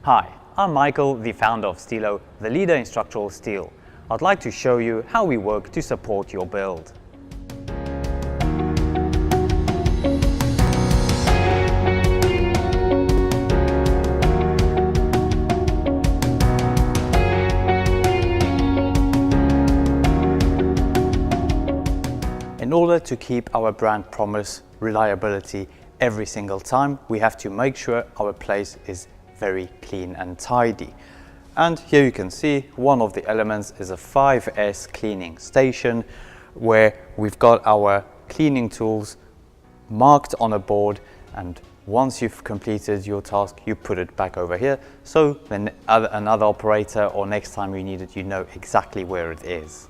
Hi, I'm Michael, the founder of Steelo, the leader in structural steel. I'd like to show you how we work to support your build. In order to keep our brand promise reliability every single time, we have to make sure our place is very clean and tidy. And here you can see one of the elements is a 5S cleaning station where we've got our cleaning tools marked on a board, and once you've completed your task you put it back over here, so then another operator or next time you need it, you know exactly where it is.